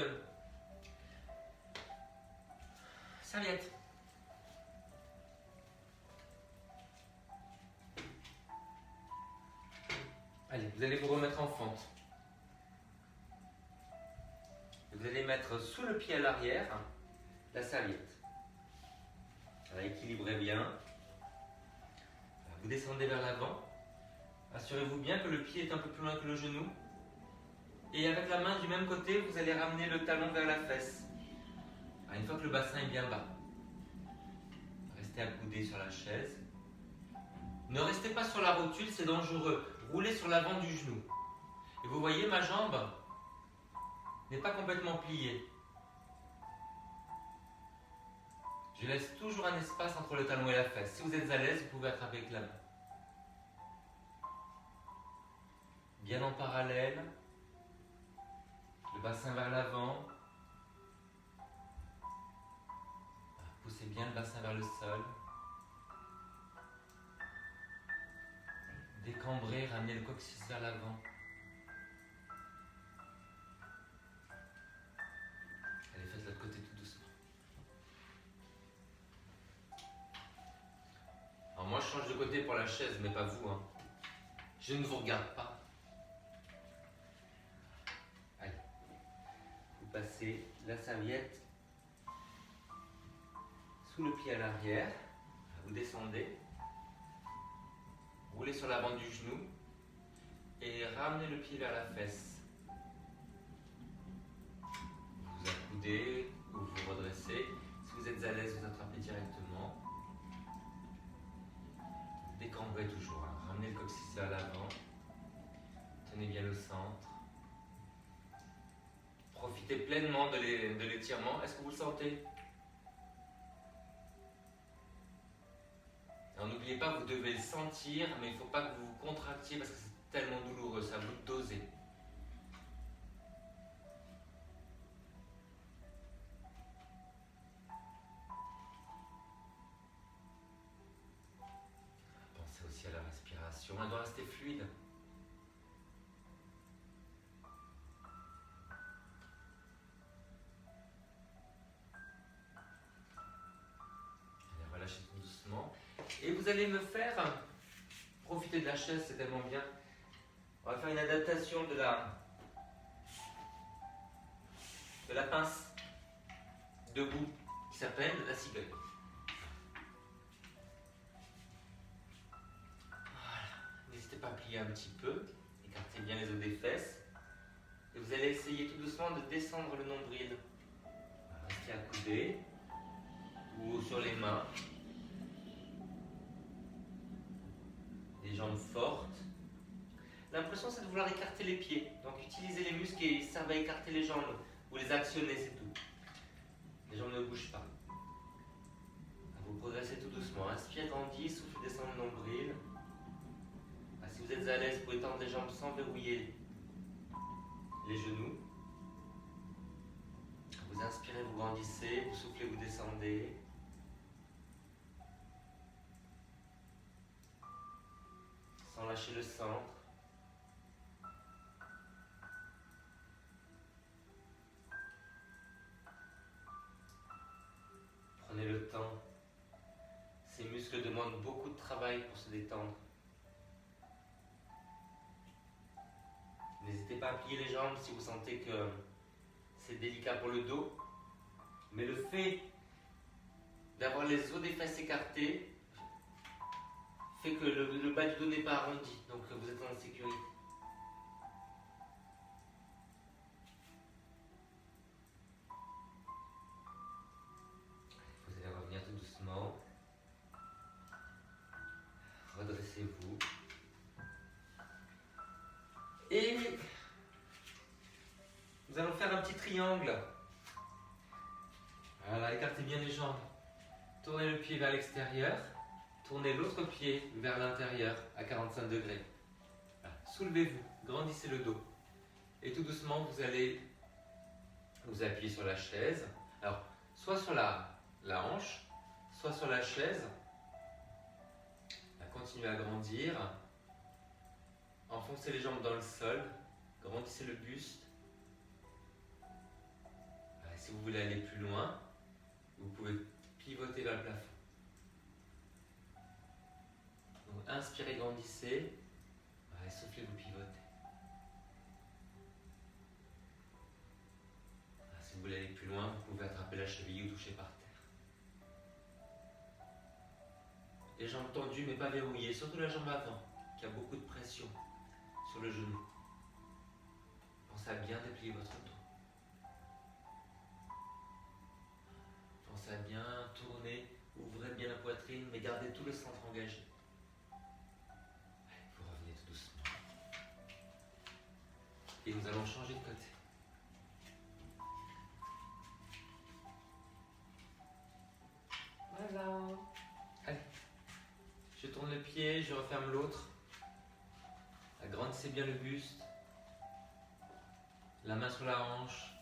serviette. Allez, vous allez vous remettre en fente. Vous allez mettre sous le pied à l'arrière la serviette. Voilà, équilibrez bien. Vous descendez vers l'avant. Assurez-vous bien que le pied est un peu plus loin que le genou. Et avec la main du même côté, vous allez ramener le talon vers la fesse. Une fois que le bassin est bien bas. Restez accoudé sur la chaise. Ne restez pas sur la rotule, c'est dangereux. Roulez sur l'avant du genou. Et vous voyez, ma jambe n'est pas complètement pliée. Je laisse toujours un espace entre le talon et la fesse. Si vous êtes à l'aise, vous pouvez attraper avec la main. Bien en parallèle. Le bassin vers l'avant. Poussez bien le bassin vers le sol. Décambrez, ramenez le coccyx vers l'avant. Allez, faites de l'autre côté tout doucement. Alors moi, je change de côté pour la chaise, mais pas vous. Je ne vous regarde pas. Allez. Vous passez la serviette sous le pied à l'arrière. Vous descendez. Roulez sur l'avant du genou et ramenez le pied vers la fesse. Vous accoudez ou vous redressez. Si vous êtes à l'aise, vous attrapez directement. Décambrez toujours. Ramenez le coccyx vers l'avant. Tenez bien le centre. Profitez pleinement de l'étirement. Est-ce que vous le sentez? Alors n'oubliez pas, vous devez le sentir, mais il ne faut pas que vous vous contractiez parce que c'est tellement douloureux. C'est à vous de doser. Pensez aussi à la respiration. Elle doit rester fluide. Relâchez tout doucement. Et vous allez me faire profiter de la chaise, c'est tellement bien. On va faire une adaptation de la pince debout qui s'appelle la cigogne. Voilà. N'hésitez pas à plier un petit peu. Écartez bien les os des fesses. Et vous allez essayer tout doucement de descendre le nombril. Restez accoudé ou sur les mains. Les jambes fortes. L'impression c'est de vouloir écarter les pieds. Donc utilisez les muscles qui servent à écarter les jambes. Vous les actionnez, c'est tout. Les jambes ne bougent pas. Vous progressez tout doucement. Inspire, grandis, souffle, descend le nombril. Si vous êtes à l'aise, vous pouvez tendre les jambes sans verrouiller les genoux. Vous inspirez, vous grandissez. Vous soufflez, vous descendez. Sans lâcher le centre. Prenez le temps. Ces muscles demandent beaucoup de travail pour se détendre. N'hésitez pas à plier les jambes si vous sentez que c'est délicat pour le dos. Mais le fait d'avoir les os des fesses écartés fait que le bas du dos n'est pas arrondi. Donc vous êtes en sécurité. Vous allez revenir tout doucement. Redressez-vous. Et nous allons faire un petit triangle. Voilà, écartez bien les jambes. Tournez le pied vers l'extérieur. Tournez l'autre pied vers l'intérieur à 45 degrés. Voilà. Soulevez-vous, grandissez le dos. Et tout doucement, vous allez vous appuyer sur la chaise. Alors, soit sur la hanche, soit sur la chaise. Continuez à grandir. Enfoncez les jambes dans le sol. Grandissez le buste. Si vous voulez aller plus loin, vous pouvez pivoter vers le plafond. Donc, inspirez, grandissez. Et soufflez, vous pivotez. Si vous voulez aller plus loin, vous pouvez attraper la cheville ou toucher par terre. Les jambes tendues mais pas verrouillées, surtout la jambe avant, qui a beaucoup de pression sur le genou. Pensez à bien déplier votre dos. Pensez à bien tourner, ouvrez bien la poitrine, mais gardez tout le centre engagé. Vous revenez tout doucement. Et nous allons changer de côté. Voilà. Allez. Je tourne le pied, je referme l'autre. Agrandissez bien le buste. La main sur la hanche,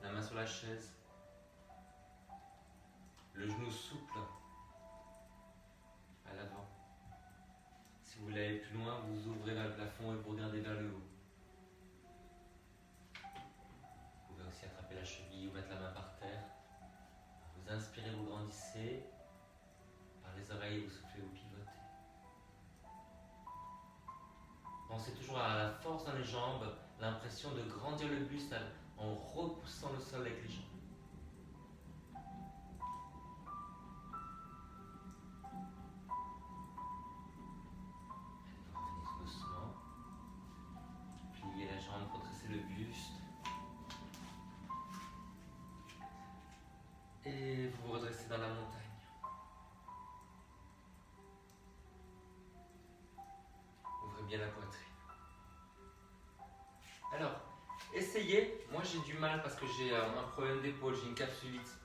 la main sur la chaise. Le genou souple à l'avant. Si vous voulez aller plus loin, vous ouvrez vers le plafond et vous regardez vers le haut. Vous pouvez aussi attraper la cheville ou mettre la main par terre. Vous inspirez, vous grandissez. Par les oreilles, vous soufflez, vous pivotez. Pensez toujours à la force dans les jambes, l'impression de grandir le buste en repoussant le sol avec les jambes. Et vous vous redressez dans la montagne. Ouvrez bien la poitrine. Alors, essayez. Moi j'ai du mal parce que j'ai un problème d'épaule, j'ai une capsulite.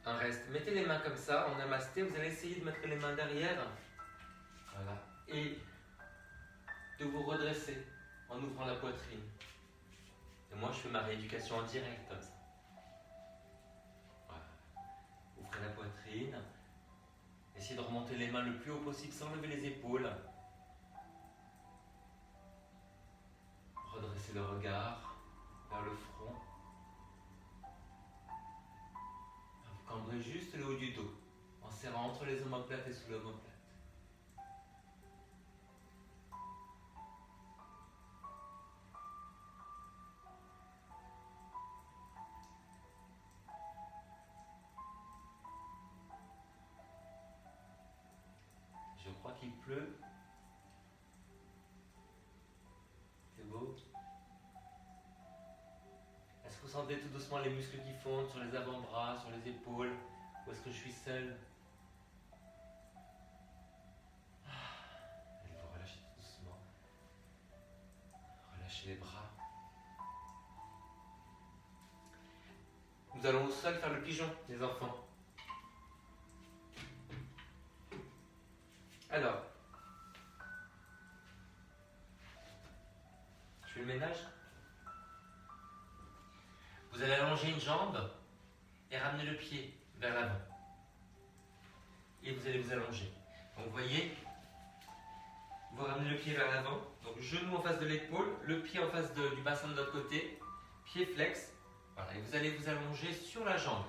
Un reste. Mettez les mains comme ça, en namasté. Vous allez essayer de mettre les mains derrière. Voilà. Et de vous redresser en ouvrant la poitrine. Et moi je fais ma rééducation en direct comme ça. Voilà. Ouvrez la poitrine. Essayez de remonter les mains le plus haut possible sans lever les épaules. Redressez le regard vers le front. Vous cambrez juste le haut du dos en serrant entre les omoplates et sous l'omoplate. Je crois qu'il pleut. C'est beau. Est-ce que vous sentez tout doucement les muscles qui fondent sur les avant-bras, sur les épaules? Ou est-ce que je suis seul? Allez, vous relâchez tout doucement. Relâchez les bras. Nous allons au sol faire le pigeon, les enfants. Alors, je fais le ménage. Vous allez allonger une jambe et ramener le pied vers l'avant. Et vous allez vous allonger. Donc vous voyez, vous ramenez le pied vers l'avant. Donc genou en face de l'épaule, le pied en face du bassin de l'autre côté, pied flex. Voilà, et vous allez vous allonger sur la jambe.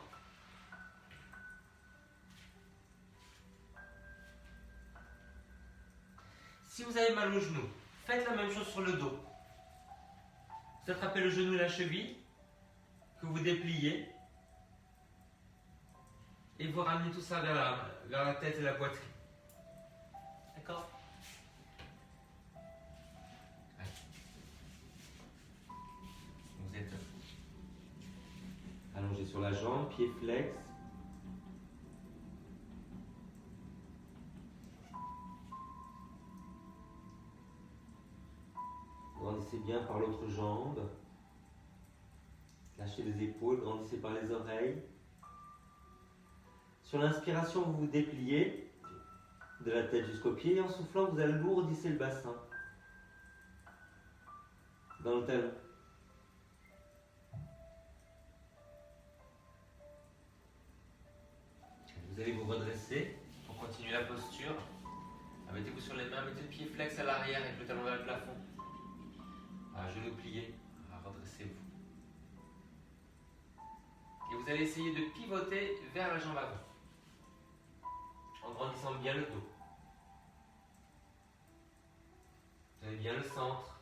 Si vous avez mal au genou, faites la même chose sur le dos. Vous attrapez le genou et la cheville, que vous dépliez, et vous ramenez tout ça vers la tête et la poitrine. D'accord? Vous êtes allongé sur la jambe, pied flex. Grandissez bien par l'autre jambe. Lâchez les épaules, grandissez par les oreilles. Sur l'inspiration, vous vous dépliez de la tête jusqu'aux pieds et en soufflant, vous alourdissez le bassin dans le talon. Vous allez vous redresser pour continuer la posture. Mettez-vous sur les mains, mettez le pied flex à l'arrière avec le talon vers le plafond. Genou plié, redressez-vous. Et vous allez essayer de pivoter vers la jambe avant, en grandissant bien le dos. Vous avez bien le centre.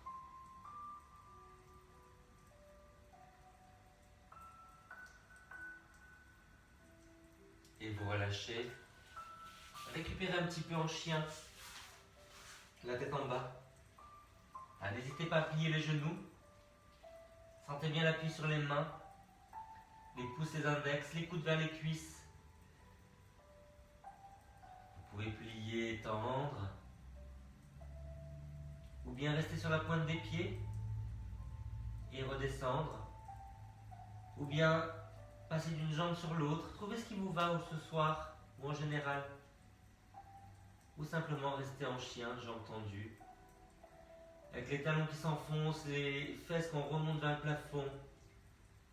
Et vous relâchez. Récupérez un petit peu en chien, la tête en bas. N'hésitez pas à plier les genoux. Sentez bien l'appui sur les mains, les pouces, les index, les coudes vers les cuisses. Vous pouvez plier, tendre, ou bien rester sur la pointe des pieds et redescendre, ou bien passer d'une jambe sur l'autre. Trouvez ce qui vous va ce soir ou en général, ou simplement rester en chien, jambes tendues, avec les talons qui s'enfoncent, les fesses qu'on remonte vers le plafond,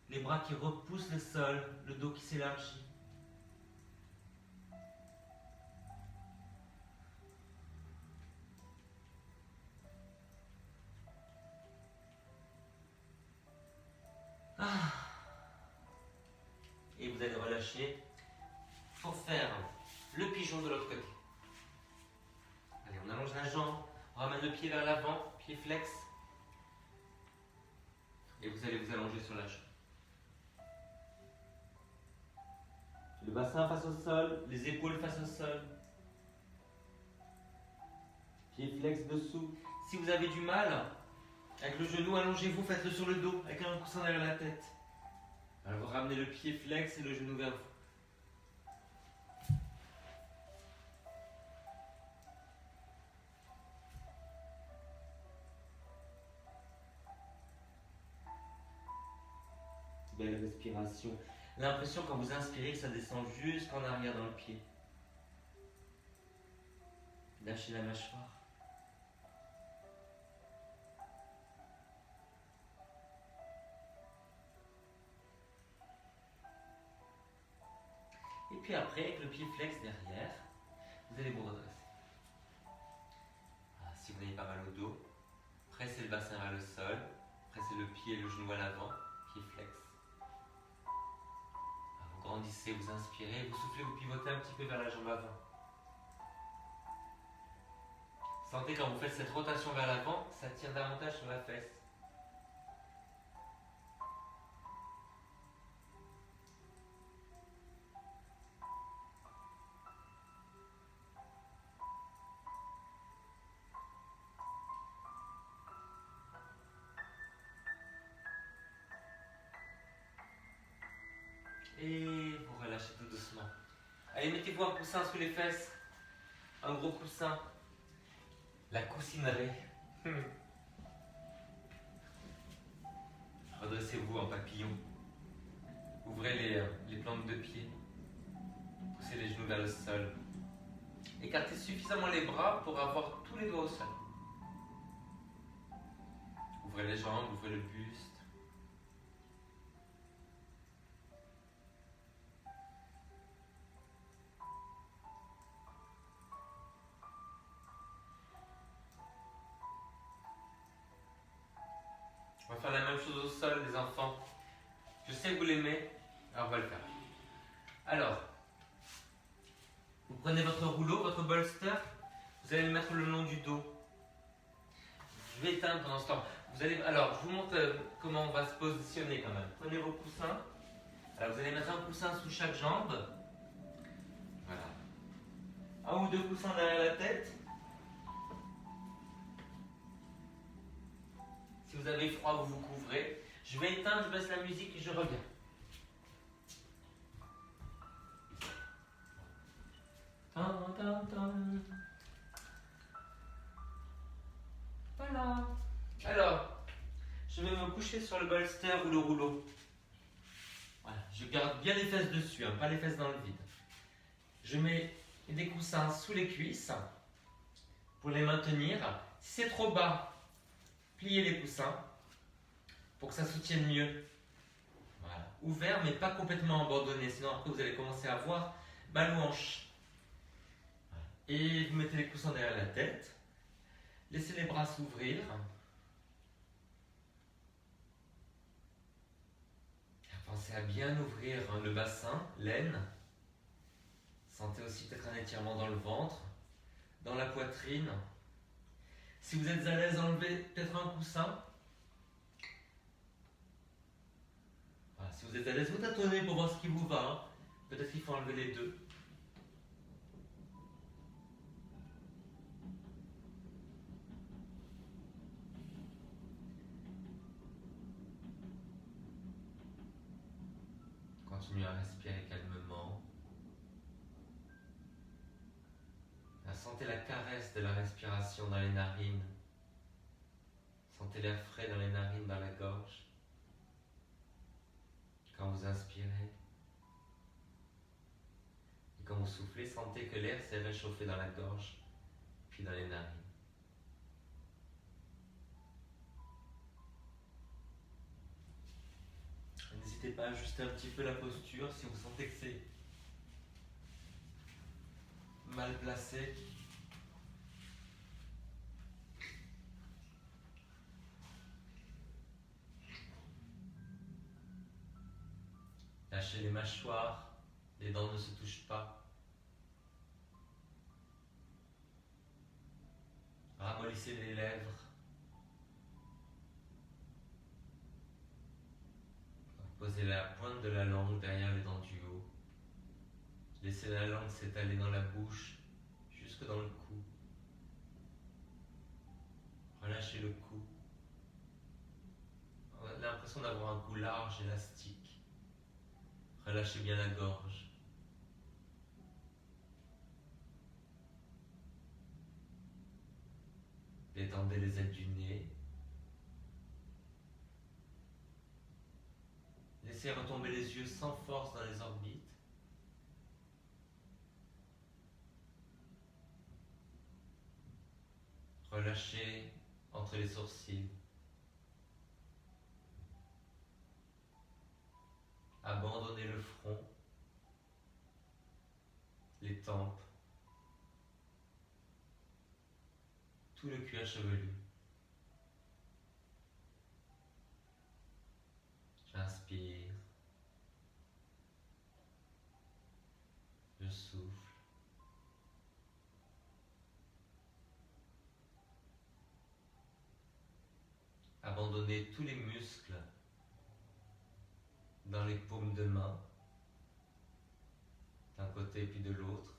les bras qui repoussent le sol, le dos qui s'élargit. Et vous allez relâcher pour faire le pigeon de l'autre côté. Allez, on allonge la jambe, on ramène le pied vers l'avant, pied flex. Et vous allez vous allonger sur la jambe. Le bassin face au sol, les épaules face au sol. Pied flex dessous. Si vous avez du mal, avec le genou, allongez-vous, faites-le sur le dos, avec un coussin derrière la tête. Alors vous ramenez le pied flex et le genou vers vous. Belle respiration. L'impression quand vous inspirez que ça descend jusqu'en arrière dans le pied. Lâchez la mâchoire. Et puis après, avec le pied flex derrière, vous allez vous redresser. Voilà, si vous n'avez pas mal au dos, pressez le bassin vers le sol, pressez le pied et le genou à l'avant, pied flex. Alors, vous grandissez, vous inspirez, vous soufflez, vous pivotez un petit peu vers la jambe avant. Sentez quand vous faites cette rotation vers l'avant, ça tire davantage sur la fesse. Et vous relâchez tout doucement. Allez, mettez-vous un coussin sous les fesses. Un gros coussin. La coussinerie. Redressez-vous en papillon. Ouvrez les plantes de pied. Poussez les genoux vers le sol. Écartez suffisamment les bras pour avoir tous les doigts au sol. Ouvrez les jambes, ouvrez le buste. On va faire la même chose au sol, les enfants. Je sais que vous l'aimez, alors on va le faire. Alors, vous prenez votre rouleau, votre bolster, vous allez le mettre le long du dos. Je vais éteindre pendant ce temps. Alors, je vous montre comment on va se positionner quand même. Prenez vos coussins. Alors, vous allez mettre un coussin sous chaque jambe. Voilà. Un ou deux coussins derrière la tête. Si vous avez froid, vous vous couvrez. Je vais éteindre, je baisse la musique et je reviens. Voilà. Alors, je vais me coucher sur le bolster ou le rouleau. Voilà, je garde bien les fesses dessus, hein, pas les fesses dans le vide. Je mets des coussins sous les cuisses pour les maintenir. Si c'est trop bas, pliez les coussins pour que ça soutienne mieux. Voilà. Ouvert mais pas complètement abandonné, sinon après vous allez commencer à voir mal aux hanches. Voilà. Et vous mettez les coussins derrière la tête. Laissez les bras s'ouvrir. Pensez à bien ouvrir le bassin, l'aine. Sentez aussi peut-être un étirement dans le ventre, dans la poitrine. Si vous êtes à l'aise, enlevez peut-être un coussin. Voilà, si vous êtes à l'aise, vous tâtonnez pour voir ce qui vous va. Hein. Peut-être qu'il faut enlever les deux. Continuez à respirer calmement. Sentez la caresse de la respiration dans les narines. Sentez l'air frais dans les narines, dans la gorge. Quand vous inspirez. Et quand vous soufflez, sentez que l'air s'est réchauffé dans la gorge, puis dans les narines. N'hésitez pas à ajuster un petit peu la posture si vous sentez que c'est mal placé. Lâchez les mâchoires, les dents ne se touchent pas. Ramollissez les lèvres. Posez la pointe de la langue derrière les dents du haut. Laissez la langue s'étaler dans la bouche, jusque dans le cou. Relâchez le cou. On a l'impression d'avoir un cou large, élastique. Relâchez bien la gorge. Détendez les ailes du nez. Laissez retomber les yeux sans force dans les orbites. Relâchez entre les sourcils. Abandonnez le front, les tempes, tout le cuir chevelu. J'inspire, je souffle. Abandonnez tous les muscles dans les paumes de main, d'un côté puis de l'autre.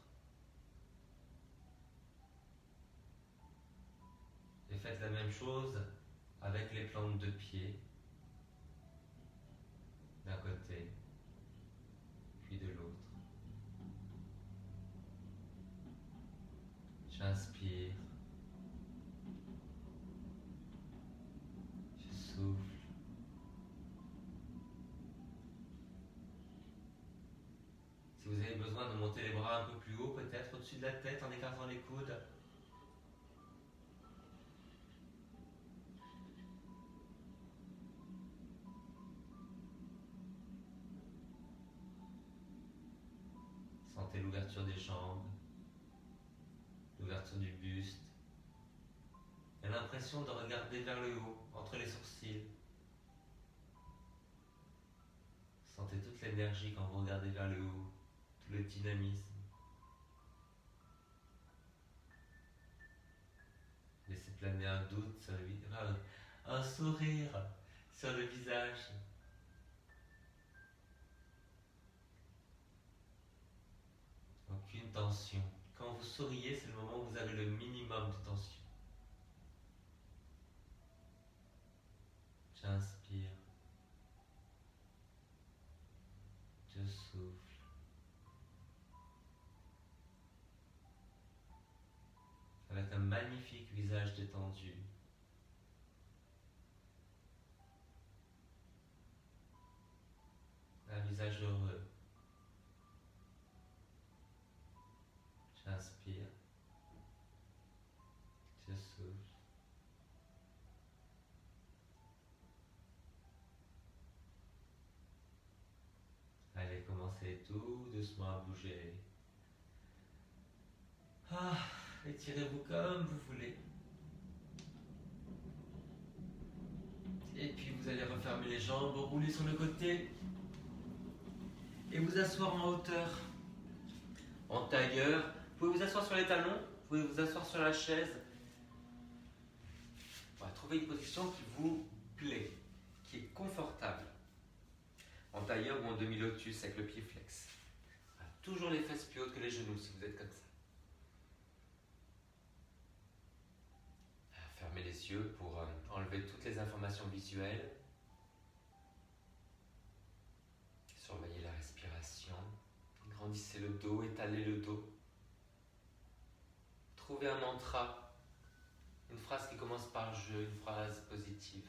Et faites la même chose avec les plantes de pied, d'un côté puis de l'autre. J'inspire, je souffle. Si vous avez besoin de monter les bras un peu plus haut, peut-être au-dessus de la tête en écartant les coudes. Sentez l'ouverture des jambes, l'ouverture du buste. Et l'impression de regarder vers le haut, entre les sourcils. Sentez toute l'énergie quand vous regardez vers le haut, tout le dynamisme. Laissez planer un doute sur le visage, un sourire sur le visage. Aucune tension. Quand vous souriez, c'est le moment où vous avez le minimum de tension. J'inspire. Je souffle. Avec un magnifique visage détendu. Un visage heureux. J'inspire. Je souffle. Allez, commencez tout doucement à bouger. Étirez-vous comme vous voulez. Et puis vous allez refermer les jambes, rouler sur le côté et vous asseoir en hauteur. En tailleur, vous pouvez vous asseoir sur les talons, vous pouvez vous asseoir sur la chaise. Voilà, trouvez une position qui vous plaît, qui est confortable. En tailleur ou en demi-lotus avec le pied flex. Voilà, toujours les fesses plus hautes que les genoux si vous êtes comme ça. Fermez les yeux pour enlever toutes les informations visuelles. Surveillez la respiration. Grandissez le dos, étalez le dos. Trouvez un mantra, une phrase qui commence par je, une phrase positive.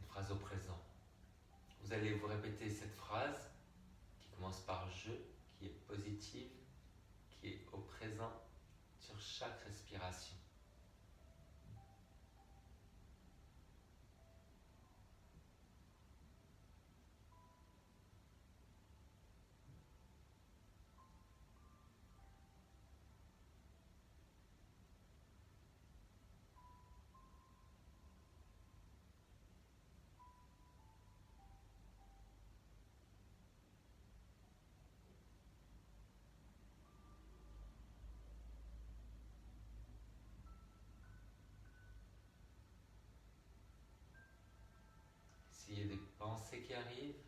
Une phrase au présent. Vous allez vous répéter cette phrase qui commence par je, qui est positive, qui est au présent sur chaque respiration. S'il y a des pensées qui arrivent,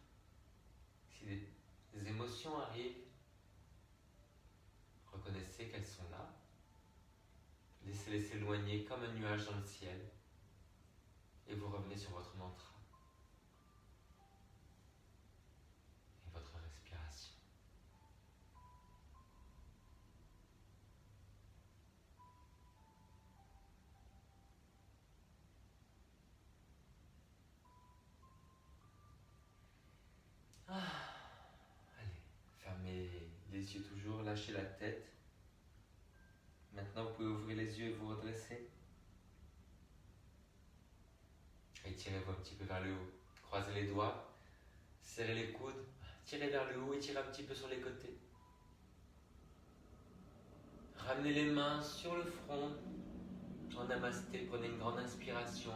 si des émotions arrivent, reconnaissez qu'elles sont là. Laissez-les s'éloigner comme un nuage dans le ciel et vous revenez sur votre mantra. relâchez la tête. Maintenant, vous pouvez ouvrir les yeux et vous redresser. Étirez-vous un petit peu vers le haut. Croisez les doigts. Serrez les coudes. Tirez vers le haut et tirez un petit peu sur les côtés. Ramenez les mains sur le front. En namasté, prenez une grande inspiration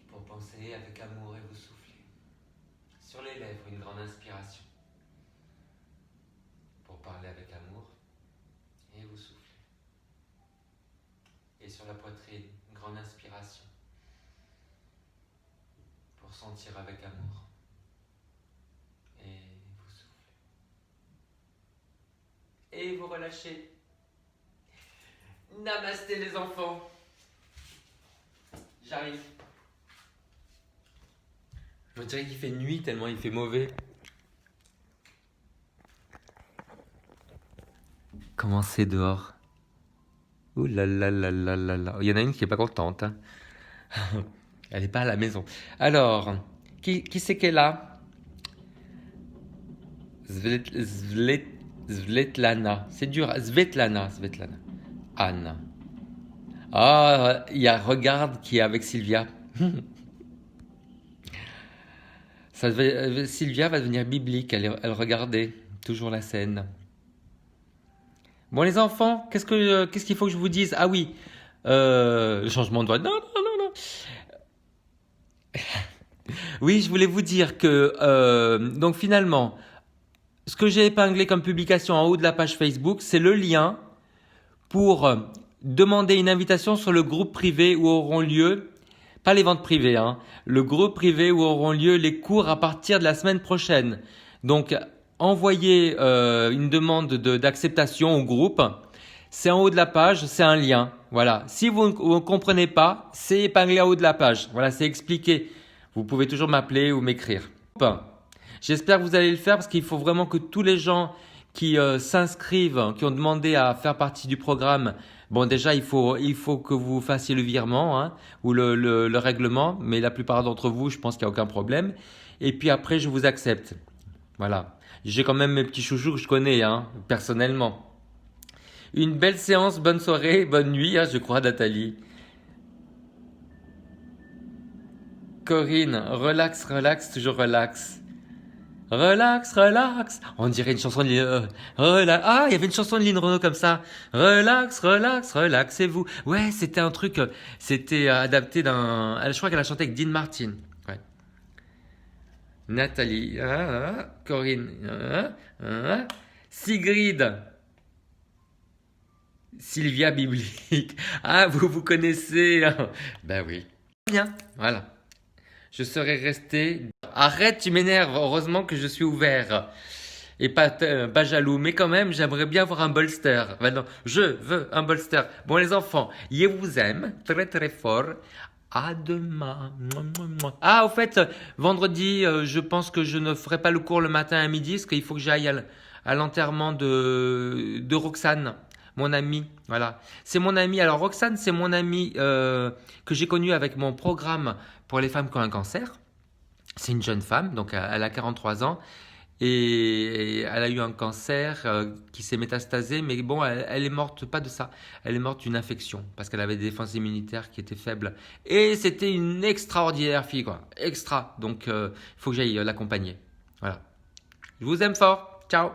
pour penser avec amour et vous soufflez. Sur les lèvres, une grande inspiration pour parler avec amour et vous soufflez. Et sur la poitrine, une grande inspiration pour sentir avec amour et vous soufflez. Et vous relâchez. Namasté les enfants. J'arrive. On dirait qu'il fait nuit tellement il fait mauvais. Comment c'est dehors? Ouh là là là là là là. Il y en a une qui est pas contente. Hein. Elle n'est pas à la maison. Alors, qui c'est qu'elle est là? Svetlana. C'est dur. Svetlana. Anne. Ah, il y a Regarde qui est avec Sylvia. Sylvia va devenir biblique. Elle regardait toujours la scène. Bon, les enfants, qu'est-ce qu'il faut que je vous dise? Ah oui, le changement de voix. Non. Oui, je voulais vous dire que, donc finalement, ce que j'ai épinglé comme publication en haut de la page Facebook, c'est le lien pour demander une invitation sur le groupe privé où auront lieu, pas les ventes privées, hein, le groupe privé où auront lieu les cours à partir de la semaine prochaine. Donc, envoyez une demande d'acceptation au groupe. C'est en haut de la page, c'est un lien. Voilà. Si vous ne comprenez pas, c'est épinglé en haut de la page. Voilà, c'est expliqué. Vous pouvez toujours m'appeler ou m'écrire. J'espère que vous allez le faire parce qu'il faut vraiment que tous les gens qui s'inscrivent, qui ont demandé à faire partie du programme, bon déjà il faut que vous fassiez le virement hein, ou le règlement, mais la plupart d'entre vous, je pense qu'il n'y a aucun problème. Et puis après, je vous accepte. Voilà. J'ai quand même mes petits chouchous que je connais hein, personnellement. Une belle séance, bonne soirée, bonne nuit, hein, je crois Nathalie. Corinne, relax, toujours relax. Relax. On dirait une chanson de Ah, il y avait une chanson de Lynn Renaud comme ça. Relax, relaxez-vous. Ouais, c'était un truc, c'était adapté d'un... Je crois qu'elle a chanté avec Dean Martin. Ouais. Nathalie, Corinne, Sigrid, Sylvia Biblique. Ah, vous connaissez. Ben oui. Bien, voilà. Je serais resté... Arrête, tu m'énerves. Heureusement que je suis ouvert. Et pas jaloux. Mais quand même, j'aimerais bien avoir un bolster. Ben non, je veux un bolster. Bon, les enfants, je vous aime très très fort. À demain. Ah, au fait, vendredi, je pense que je ne ferai pas le cours le matin à midi parce qu'il faut que j'aille à l'enterrement de Roxane, mon amie. Voilà. C'est mon amie. Alors, Roxane, c'est mon amie que j'ai connue avec mon programme pour les femmes qui ont un cancer. C'est une jeune femme, donc elle a 43 ans. Et elle a eu un cancer qui s'est métastasé, mais bon, elle est morte pas de ça. Elle est morte d'une infection parce qu'elle avait des défenses immunitaires qui étaient faibles. Et c'était une extraordinaire fille, quoi. Extra. Donc, il faut que j'aille l'accompagner. Voilà. Je vous aime fort. Ciao.